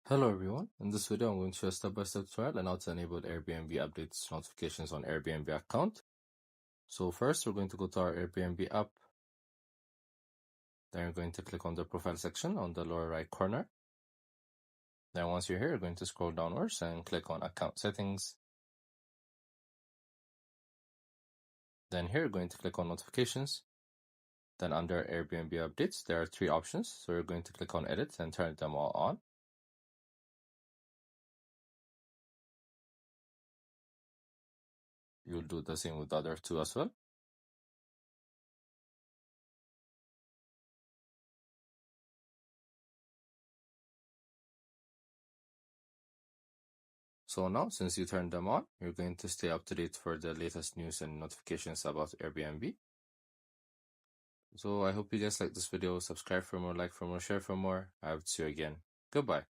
Hello everyone, in this video I'm going to show a step-by-step tutorial on how to enable Airbnb updates notifications on Airbnb account. So first we're going to go to our Airbnb app, then you're going to click on the profile section on the lower right corner. Then once you're here, you're going to scroll downwards and click on account settings. Then here you're going to click on notifications. Then under Airbnb updates, there are three options. So you're going to click on edit and turn them all on. You'll do the same with the other two as well. So now, since you turned them on, you're going to stay up to date for the latest news and notifications about Airbnb. So I hope you guys like this video. Subscribe for more, like for more, share for more. I hope to see you again. Goodbye.